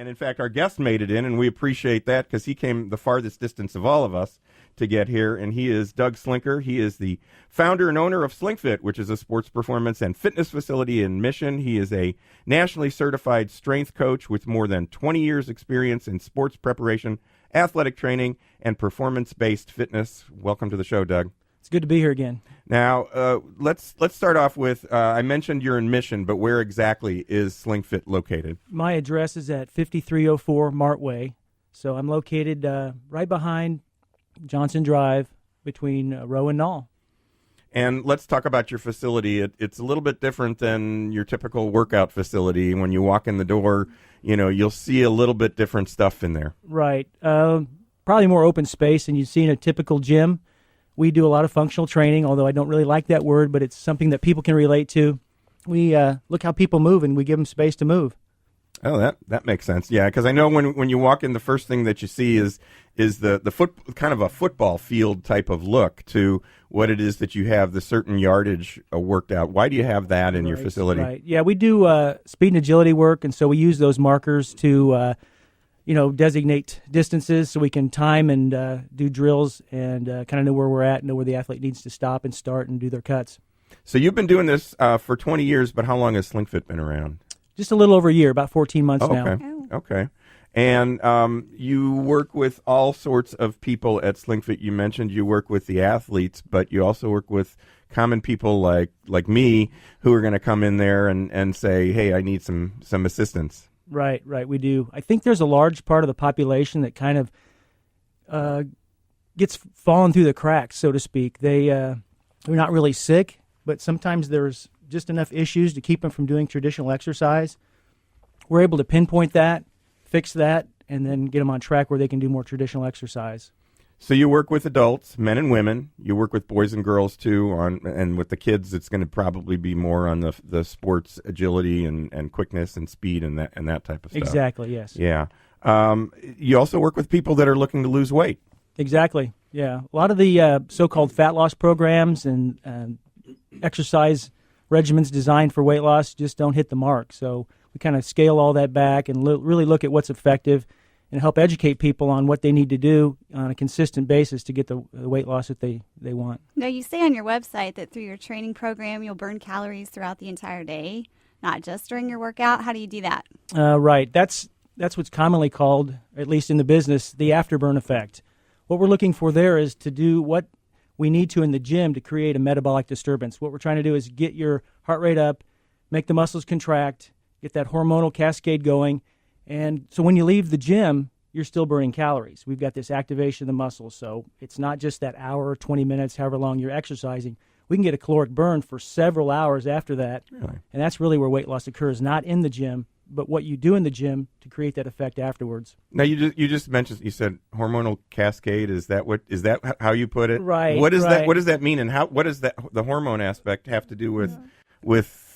And in fact, our guest made it in, and we appreciate that because he came the farthest distance of all of us to get here, and he is Doug Slinker. He is the founder and owner of SLINKFIT, which is a sports performance and fitness facility in Mission. He is a nationally certified strength coach with more than 20 years experience in sports preparation, athletic training, and performance-based fitness. Welcome to the show, Doug. It's good to be here again. Now, let's start off with, I mentioned you're in Mission, but where exactly is SLINKFIT located? My address is at 5304 Mart Way, so I'm located right behind Johnson Drive between Rowe and Knoll. And let's talk about your facility. It's a little bit different than your typical workout facility. When you walk in the door, you'll see a little bit different stuff in there. Right. Probably more open space than you see in a typical gym. We do a lot of functional training, although I don't really like that word, but it's something that people can relate to. We look how people move, and we give them space to move. Oh, that makes sense. Yeah, because I know when you walk in, the first thing that you see is the kind of a football field type of look to what it is that you have the certain yardage worked out. Why do you have that in your facility? Right. Yeah, we do speed and agility work, and so we use those markers to designate distances so we can time and do drills and kind of know where we're at, know where the athlete needs to stop and start and do their cuts. So you've been doing this for 20 years, but how long has SLINKFIT been around? Just a little over a year, about 14 months now. Okay. And you work with all sorts of people at SLINKFIT. You mentioned you work with the athletes, but you also work with common people like me who are going to come in there and say, hey, I need some assistance. Right, we do. I think there's a large part of the population that kind of gets fallen through the cracks, so to speak. They're not really sick, but sometimes there's just enough issues to keep them from doing traditional exercise. We're able to pinpoint that, fix that, and then get them on track where they can do more traditional exercise. So you work with adults, men and women. You work with boys and girls too, and with the kids, it's going to probably be more on the sports agility and quickness and speed and that type of stuff. Exactly. Yes. Yeah. You also work with people that are looking to lose weight. Exactly. Yeah. A lot of the so-called fat loss programs and exercise regimens designed for weight loss just don't hit the mark. So we kind of scale all that back and really look at what's effective and help educate people on what they need to do on a consistent basis to get the weight loss that they want. Now, you say on your website that through your training program, you'll burn calories throughout the entire day, not just during your workout. How do you do that? Right. That's what's commonly called, at least in the business, the afterburn effect. What we're looking for there is to do what we need to in the gym to create a metabolic disturbance. What we're trying to do is get your heart rate up, make the muscles contract, get that hormonal cascade going. And so when you leave the gym, you're still burning calories. We've got this activation of the muscles. So it's not just that hour, 20 minutes, however long you're exercising. We can get a caloric burn for several hours after that. Really? And that's really where weight loss occurs, not in the gym, but what you do in the gym to create that effect afterwards. Now you just mentioned, you said hormonal cascade. Is that how you put it? Right. What is that? What does that mean? And what does the hormone aspect have to do with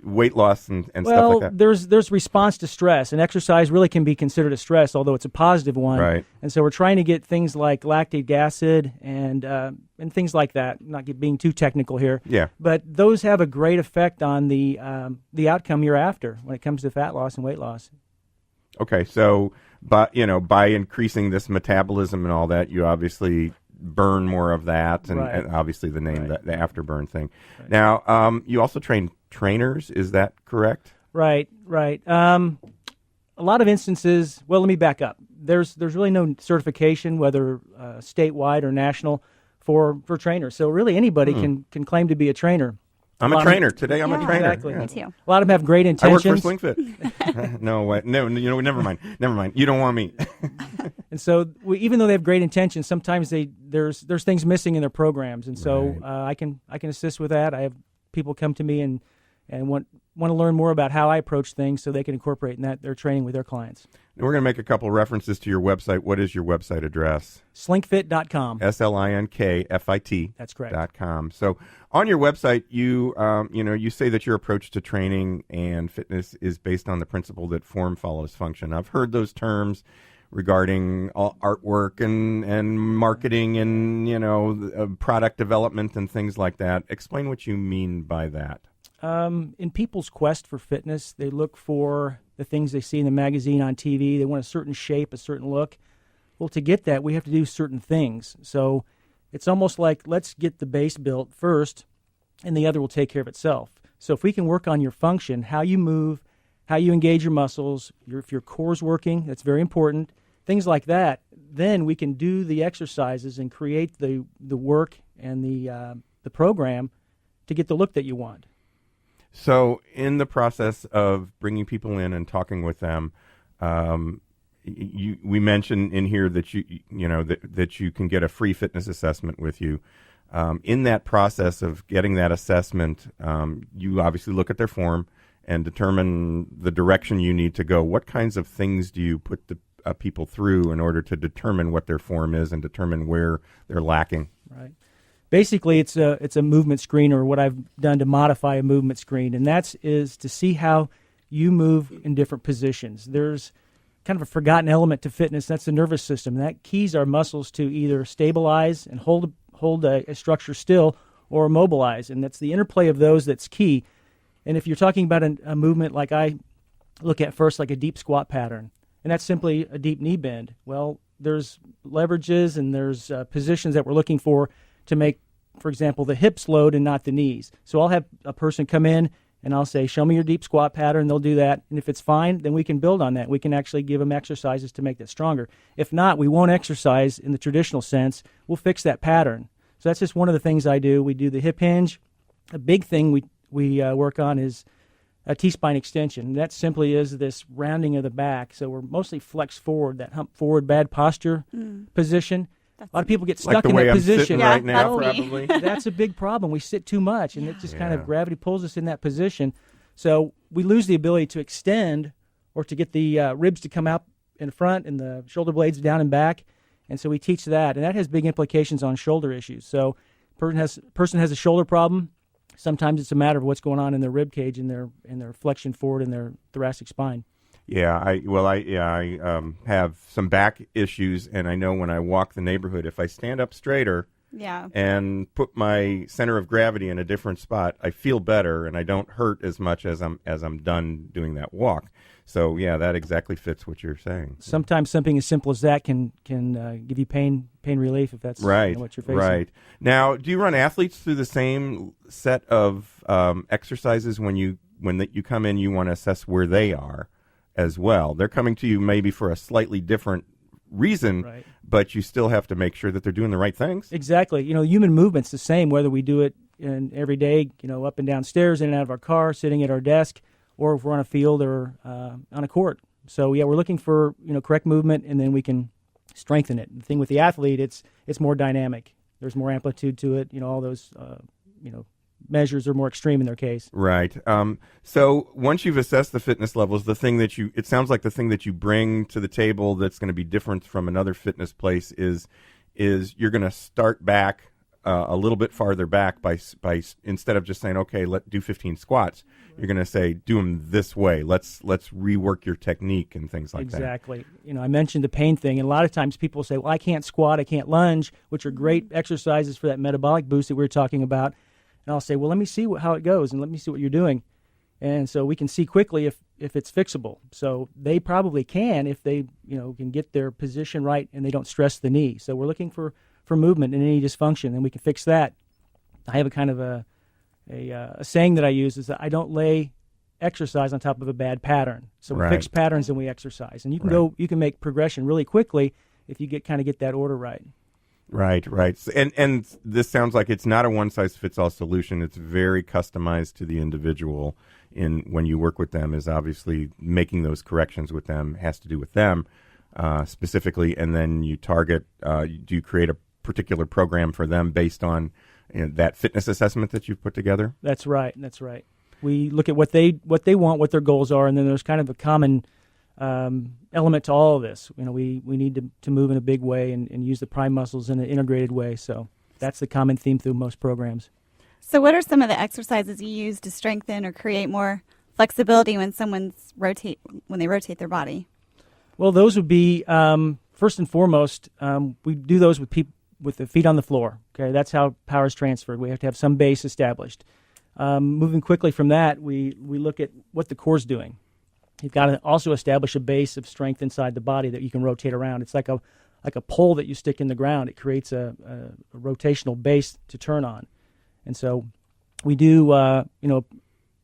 weight loss and stuff like that? Well, there's response to stress, and exercise really can be considered a stress, although it's a positive one. Right. And so we're trying to get things like lactic acid and things like that. Not being too technical here. Yeah. But those have a great effect on the outcome you're after when it comes to fat loss and weight loss. Okay, so by increasing this metabolism and all that, you obviously burn more of that, and, Right. and obviously the name, Right. the afterburn thing. Right. Now, you also train trainers, is that correct? Right. A lot of instances. Well, let me back up. There's really no certification, whether statewide or national, for trainers. So really anybody can claim to be a trainer. I'm a trainer. Today I'm a trainer. Exactly. Yeah. Me too. A lot of them have great I work intentions. for SLINKFIT. No, never mind. You don't want me. And so even though they have great intentions, sometimes there's things missing in their programs. And so Right. I can assist with that. I have people come to me and want to learn more about how I approach things so they can incorporate in that their training with their clients. And we're going to make a couple references to your website. What is your website address? SLINKFIT.com. SLINKFIT. That's correct. .com. So on your website, you say that your approach to training and fitness is based on the principle that form follows function. I've heard those terms regarding artwork and marketing and product development and things like that. Explain what you mean by that. In people's quest for fitness, they look for the things they see in the magazine, on TV. They want a certain shape, a certain look. Well, to get that, we have to do certain things. So it's almost like let's get the base built first, and the other will take care of itself. So if we can work on your function, how you move, how you engage your muscles, if your core's working, that's very important, things like that, then we can do the exercises and create the work and the program to get the look that you want. So in the process of bringing people in and talking with them, we mentioned in here that that you can get a free fitness assessment with you. In that process of getting that assessment, you obviously look at their form and determine the direction you need to go. What kinds of things do you put the people through in order to determine what their form is and determine where they're lacking? Right. Basically, it's a movement screen, or what I've done to modify a movement screen, and is to see how you move in different positions. There's kind of a forgotten element to fitness. That's the nervous system. That keys our muscles to either stabilize and hold a structure still, or immobilize, and that's the interplay of those that's key. And if you're talking about a movement like I look at first, like a deep squat pattern, and that's simply a deep knee bend, well, there's leverages and there's positions that we're looking for to make, for example, the hips load and not the knees. So I'll have a person come in and I'll say, show me your deep squat pattern. They'll do that. And if it's fine, then we can build on that. We can actually give them exercises to make that stronger. If not, we won't exercise in the traditional sense. We'll fix that pattern. So that's just one of the things I do. We do the hip hinge. A big thing we work on is a T-spine extension. That simply is this rounding of the back. So we're mostly flexed forward, that hump forward bad posture position. A lot of people get stuck in that position. Right now, probably. That's a big problem. We sit too much, and it just kind of gravity pulls us in that position. So we lose the ability to extend or to get the ribs to come out in front and the shoulder blades down and back. And so we teach that, and that has big implications on shoulder issues. So person has a shoulder problem. Sometimes it's a matter of what's going on in their rib cage and their flexion forward in their thoracic spine. Yeah, I have some back issues, and I know when I walk the neighborhood, if I stand up straighter and put my center of gravity in a different spot, I feel better, and I don't hurt as much as I'm done doing that walk. So yeah, that exactly fits what you're saying. Sometimes something as simple as that can give you pain relief if that's right, what you're facing. Right. Now, do you run athletes through the same set of exercises when you come in? You want to assess where they are as well. They're coming to you maybe for a slightly different reason, right, but you still have to make sure that they're doing the right things. Exactly. Human movement's the same, whether we do it every day, up and down stairs, in and out of our car, sitting at our desk, or if we're on a field or on a court. So yeah, we're looking for correct movement, and then we can strengthen it. The thing with the athlete, it's more dynamic. There's more amplitude to it. All those measures are more extreme in their case. Right. So once you've assessed the fitness levels, it sounds like the thing that you bring to the table that's going to be different from another fitness place is you're going to start back a little bit farther back by instead of just saying, okay, let's do 15 squats, you're going to say, do them this way. Let's rework your technique and things like that. Exactly. I mentioned the pain thing, and a lot of times people say, well, I can't squat, I can't lunge, which are great exercises for that metabolic boost that we were talking about. And I'll say, well, let me see how it goes, and let me see what you're doing. And so we can see quickly if it's fixable. So they probably can if they can get their position right and they don't stress the knee. So we're looking for movement in any dysfunction, and we can fix that. I have a kind of a saying that I use is that I don't lay exercise on top of a bad pattern. So we fix patterns and we exercise. And you can you can make progression really quickly if you get that order right. Right. And this sounds like it's not a one-size-fits-all solution. It's very customized to the individual. When you work with them, is obviously making those corrections with them has to do with them specifically, and then you target. Do you create a particular program for them based on that fitness assessment that you've put together? That's right. We look at what they want, what their goals are, and then there's kind of a common element to all of this. We need to move in a big way and use the prime muscles in an integrated way. So that's the common theme through most programs. So what are some of the exercises you use to strengthen or create more flexibility when they rotate their body? Well, those would be first and foremost. We do those with the feet on the floor. Okay, that's how power is transferred. We have to have some base established. Moving quickly from that, we look at what the core's doing. You've got to also establish a base of strength inside the body that you can rotate around. It's like a pole that you stick in the ground. It creates a rotational base to turn on. And so we do,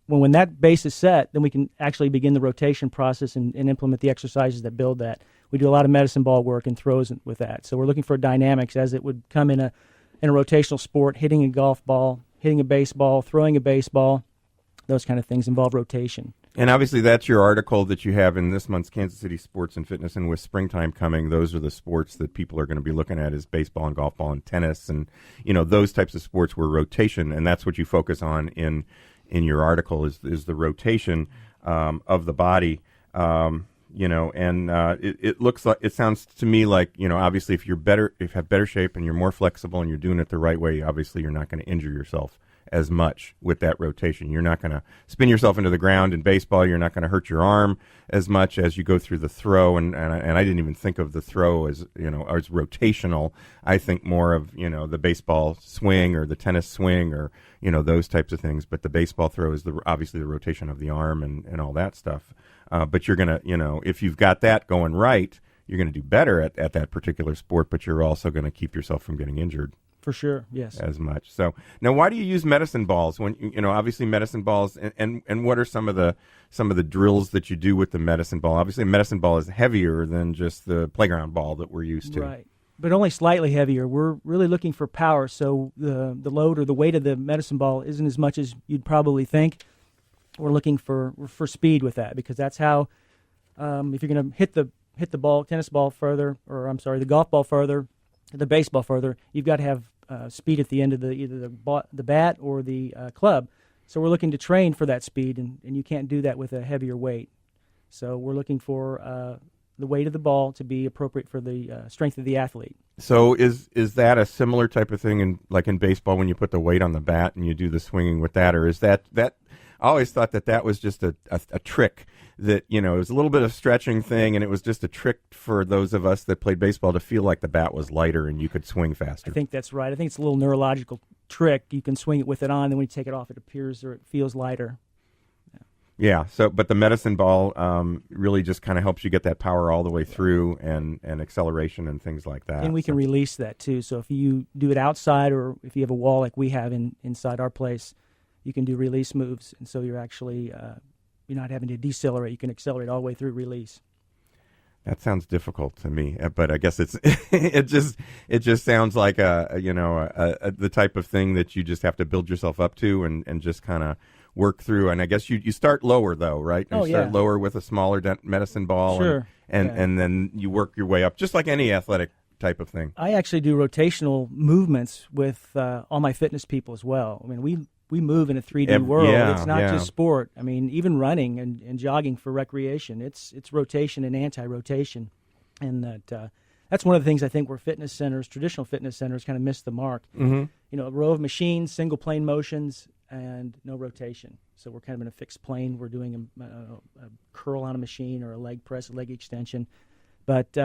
when that base is set, then we can actually begin the rotation process and implement the exercises that build that. We do a lot of medicine ball work and throws with that. So we're looking for dynamics as it would come in a rotational sport, hitting a golf ball, hitting a baseball, throwing a baseball. Those kind of things involve rotation. And obviously that's your article that you have in this month's Kansas City Sports and Fitness, and with springtime coming, those are the sports that people are going to be looking at is baseball and golf ball and tennis and, those types of sports where rotation, and that's what you focus on in your article is the rotation of the body, it looks like, it sounds to me like, obviously if you have better shape and you're more flexible and you're doing it the right way, obviously you're not going to injure yourself as much with that rotation. You're not going to spin yourself into the ground in baseball. You're not going to hurt your arm as much as you go through the throw. And I didn't even think of the throw as rotational. I think more of, the baseball swing or the tennis swing or, those types of things. But the baseball throw is obviously the rotation of the arm and all that stuff. But you're going to, if you've got that going right, you're going to do better at that particular sport, but you're also going to keep yourself from getting injured. For sure, yes. As much. So now, why do you use medicine balls? When obviously medicine balls, and what are some of the drills that you do with the medicine ball? Obviously, a medicine ball is heavier than just the playground ball that we're used to. Right, but only slightly heavier. We're really looking for power, so the load or the weight of the medicine ball isn't as much as you'd probably think. We're looking for speed with that because that's how if you're going to hit the ball, tennis ball further, or I'm sorry, the golf ball further, the baseball further, you've got to have speed at the end of either the bat or the club. So we're looking to train for that speed, and you can't do that with a heavier weight. So we're looking for the weight of the ball to be appropriate for the strength of the athlete. So is that a similar type of thing like in baseball when you put the weight on the bat and you do the swinging with that, or is that I always thought that was just a trick that, it was a little bit of stretching thing, and it was just a trick for those of us that played baseball to feel like the bat was lighter and you could swing faster. I think that's right. I think it's a little neurological trick. You can swing it with it on, then when you take it off, it appears or it feels lighter. Yeah. So, but the medicine ball really just kind of helps you get that power all the way through and acceleration and things like that. And we can release that too. So if you do it outside or if you have a wall like we have inside our place, you can do release moves, and so you're actually you're not having to decelerate. You can accelerate all the way through release. That sounds difficult to me, but I guess it's it just sounds like the type of thing that you just have to build yourself up to and just kind of work through. And I guess you start lower though, right? You start lower with a smaller medicine ball, sure, and then you work your way up, just like any athletic type of thing. I actually do rotational movements with all my fitness people as well. I mean, we move in a 3D world. It's not just sport. I mean, even running and jogging for recreation, it's rotation and anti-rotation. And that's one of the things I think where traditional fitness centers kind of miss the mark. Mm-hmm. A row of machines, single plane motions, and no rotation. So we're kind of in a fixed plane. We're doing a curl on a machine or a leg press, a leg extension. But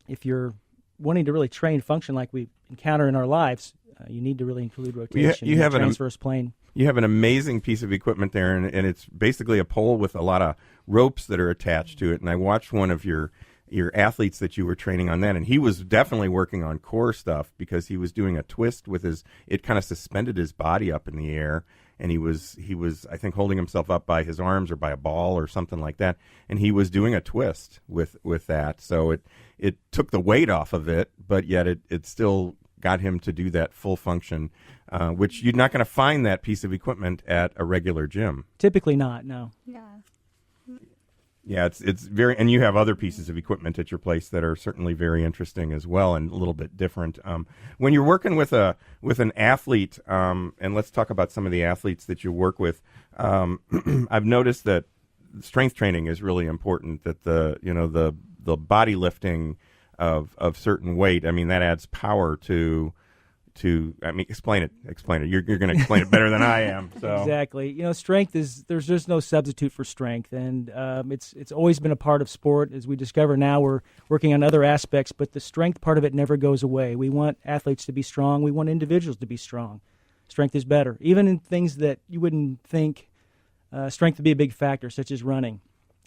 if you're wanting to really train function like we encounter in our lives, you need to really include rotation. You have transverse plane. You have an amazing piece of equipment there, and it's basically a pole with a lot of ropes that are attached to it. And I watched one of your athletes that you were training on that, and he was definitely working on core stuff because he was doing a twist with it kind of suspended his body up in the air, and he was I think holding himself up by his arms or by a ball or something like that, and he was doing a twist with that. So it took the weight off of it, but yet it still got him to do that full function, which you're not going to find that piece of equipment at a regular gym. Typically not, no. Yeah. Yeah, it's very, and you have other pieces of equipment at your place that are certainly very interesting as well and a little bit different. When you're working with an athlete, and let's talk about some of the athletes that you work with, I've noticed that strength training is really important. That the body lifting of certain weight, I mean, that adds power to explain it. You're going to explain it better than I am. So. Exactly. Strength there's just no substitute for strength, and it's always been a part of sport. As we discover now, we're working on other aspects, but the strength part of it never goes away. We want athletes to be strong. We want individuals to be strong. strength is better. Even in things that you wouldn't think strength would be a big factor, such as running.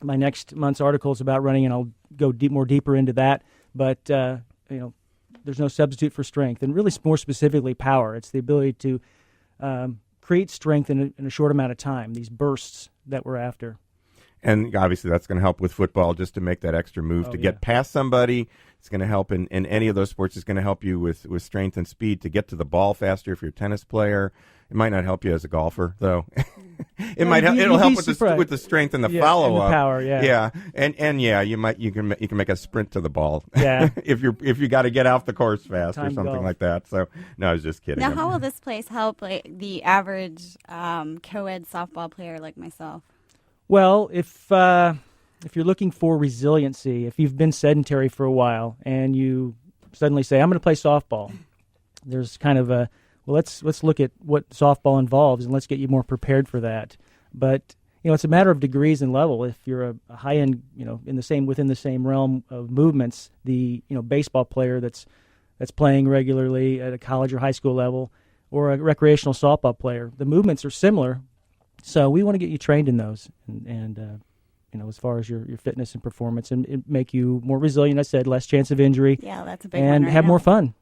My next month's article is about running, and I'll go more deeper into that. But there's no substitute for strength, and really more specifically power. It's the ability to create strength in a short amount of time, these bursts that we're after. And obviously that's going to help with football, just to make that extra move to get past somebody. It's going to help in any of those sports. It's going to help you with strength and speed to get to the ball faster if you're a tennis player. It might not help you as a golfer, though. It'll help with the strength and the follow-up. And the power, Yeah, and you can make a sprint to the ball. Yeah. if you got to get off the course fast or something golf. like that. So no, I was just kidding. Now, how will this place help the average co-ed softball player like myself? Well, if you're looking for resiliency, if you've been sedentary for a while and you suddenly say, I'm going to play softball, there's kind of let's look at what softball involves and let's get you more prepared for that. But it's a matter of degrees and level. If you're a high end, within the same realm of movements, the baseball player that's playing regularly at a college or high school level, or a recreational softball player, the movements are similar. So we want to get you trained in those, and as far as your fitness and performance, and make you more resilient. I said less chance of injury. Yeah, that's a big one. And have more fun.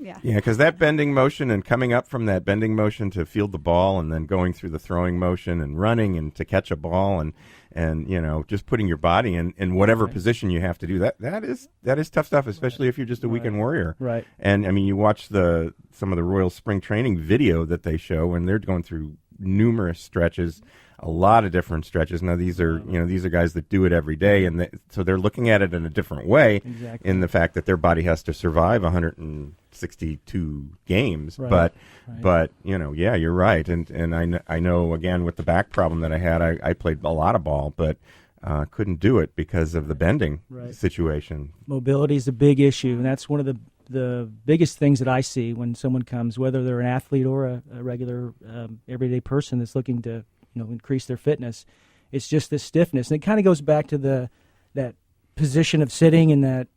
Yeah, because that bending motion and coming up from that bending motion to field the ball, and then going through the throwing motion and running and to catch a ball, and just putting your body in whatever position you have to do. That is tough stuff, especially if you're just a weekend warrior. Right. And I mean, you watch some of the Royal spring training video that they show, and they're going through numerous stretches, a lot of different stretches. Now these are guys that do it every day, and so they're looking at it in a different way. Exactly. In the fact that their body has to survive 162 games. Right. But you're right. And I know again with the back problem that I had, I played a lot of ball, but couldn't do it because of the bending situation. Mobility is a big issue, and that's one of the biggest things that I see when someone comes, whether they're an athlete or a regular everyday person that's looking to increase their fitness. It's just this stiffness, and it kind of goes back to that position of sitting, and that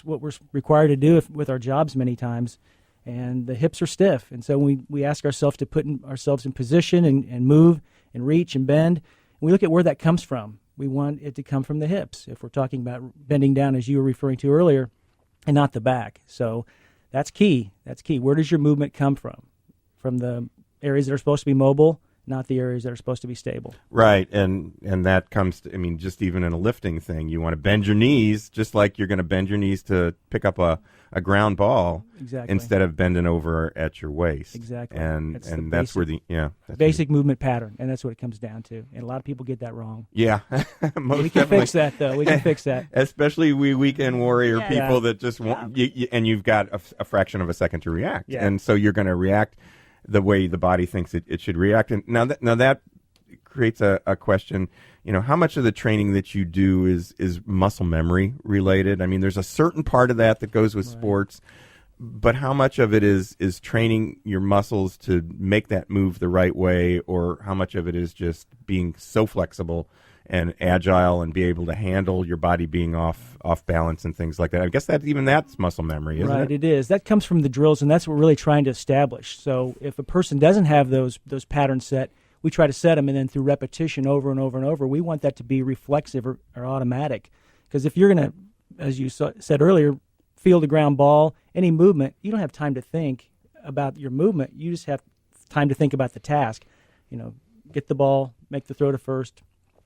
what we're required to do with our jobs many times, and the hips are stiff, and so we ask ourselves to put ourselves in position and move and reach and bend, and we look at where that comes from. We want it to come from the hips if we're talking about bending down, as you were referring to earlier, and not the back. So that's key. Where does your movement come from? From the areas that are supposed to be mobile, not the areas that are supposed to be stable. Right, and that comes to, just even in a lifting thing, you want to bend your knees just like you're going to bend your knees to pick up a ground ball. Exactly. Instead of bending over at your waist. Exactly. And that's where the basic movement pattern, and that's what it comes down to. And a lot of people get that wrong. Yeah. We can fix that, though. We can fix that. Especially we weekend warrior people Yeah. that just want, and you've got a fraction of a second to react. Yeah. And so you're going to react the way the body thinks it should react. And now that creates a question, how much of the training that you do is muscle memory related? I mean, there's a certain part of that goes with sports, but how much of it is training your muscles to make that move the right way, or how much of it is just being so flexible and agile and be able to handle your body being off balance and things like that? I guess that's muscle memory, isn't it? Right, it is. That comes from the drills, and that's what we're really trying to establish. So if a person doesn't have those patterns set, we try to set them, and then through repetition over and over and over, we want that to be reflexive or automatic. Because if you're going to, as you said earlier, field a ground ball, any movement, you don't have time to think about your movement. You just have time to think about the task. Get the ball, make the throw to first,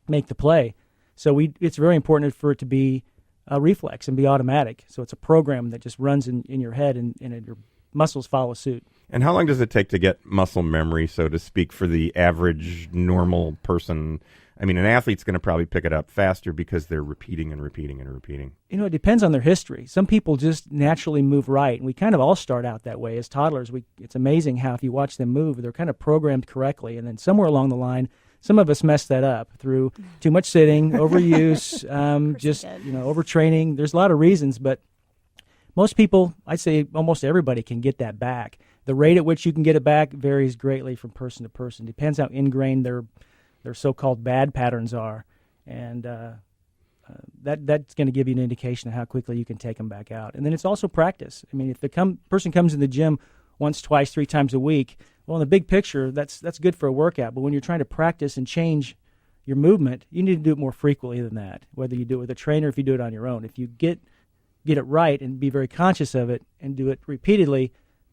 make the play. So it's very important for it to be a reflex and be automatic. So it's a program that just runs in your head, and your muscles follow suit. And how long does it take to get muscle memory, so to speak, for the average normal person? I mean, an athlete's going to probably pick it up faster because they're repeating and repeating and repeating. It depends on their history. Some people just naturally move right, and we kind of all start out that way as toddlers. It's amazing how if you watch them move, they're kind of programmed correctly, and then somewhere along the line, some of us mess that up through too much sitting, overuse, overtraining. There's a lot of reasons, but most people, I'd say almost everybody, can get that back. The rate at which you can get it back varies greatly from person to person. Depends how ingrained their so-called bad patterns are, and that's going to give you an indication of how quickly you can take them back out. And then it's also practice. I mean, if the person comes in the gym once, twice, 3 times a week. Well, in the big picture, that's good for a workout. But when you're trying to practice and change your movement, you need to do it more frequently than that, whether you do it with a trainer or if you do it on your own. If you get it right and be very conscious of it and do it repeatedly,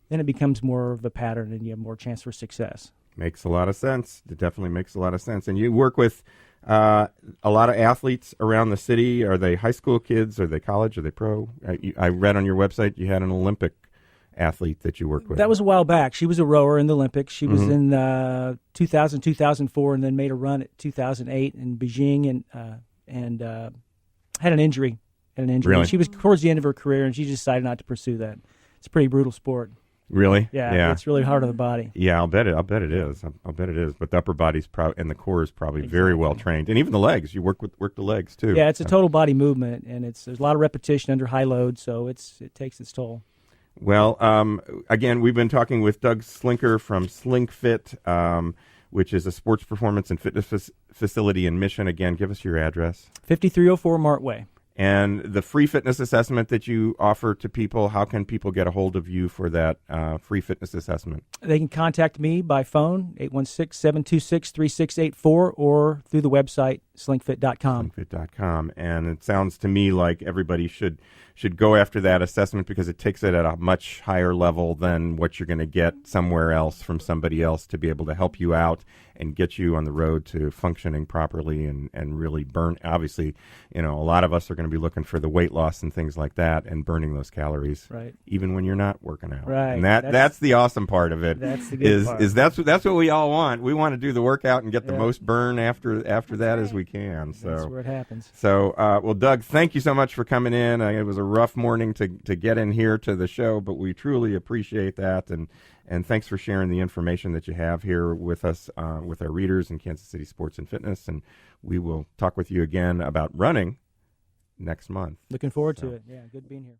then it becomes more of a pattern and you have more chance for success. Makes a lot of sense. It definitely makes a lot of sense. And you work with a lot of athletes around the city. Are they high school kids? Are they college? Are they pro? I read on your website you had an Olympic athlete that you worked with. That was a while back. She was a rower in the Olympics. She was in 2000, 2004, and then made a run at 2008 in Beijing and had an injury. Really? She was towards the end of her career, and she decided not to pursue that. It's a pretty brutal sport. Really? Yeah. It's really hard on the body. Yeah, I'll bet it is. I'll bet it is. But the upper body's and the core is probably very well trained, and even the legs. You work the legs too. Yeah, it's a total body movement, and there's a lot of repetition under high load, so it takes its toll. Well, again, we've been talking with Doug Slinker from SLINKFIT, which is a sports performance and fitness facility in Mission. Again, give us your address. 5304 Mart Way. And the free fitness assessment that you offer to people, how can people get a hold of you for that free fitness assessment? They can contact me by phone, 816-726-3684, or through the website, SLINKFIT.com. SLINKFIT.com. And it sounds to me like everybody should go after that assessment because it takes it at a much higher level than what you're going to get somewhere else from somebody else to be able to help you out and get you on the road to functioning properly and really burn. Obviously, a lot of us are going to be looking for the weight loss and things like that and burning those calories, right, even when you're not working out. Right. And that's the awesome part of it. That's the good part. That's what we all want. We want to do the workout and get the most burn after that as we can. So that's where it happens. So, well, Doug, thank you so much for coming in. It was a rough morning to get in here to the show, but we truly appreciate that. And thanks for sharing the information that you have here with us, with our readers in Kansas City Sports and Fitness. And we will talk with you again about running next month. Looking forward to it. Yeah, good being here.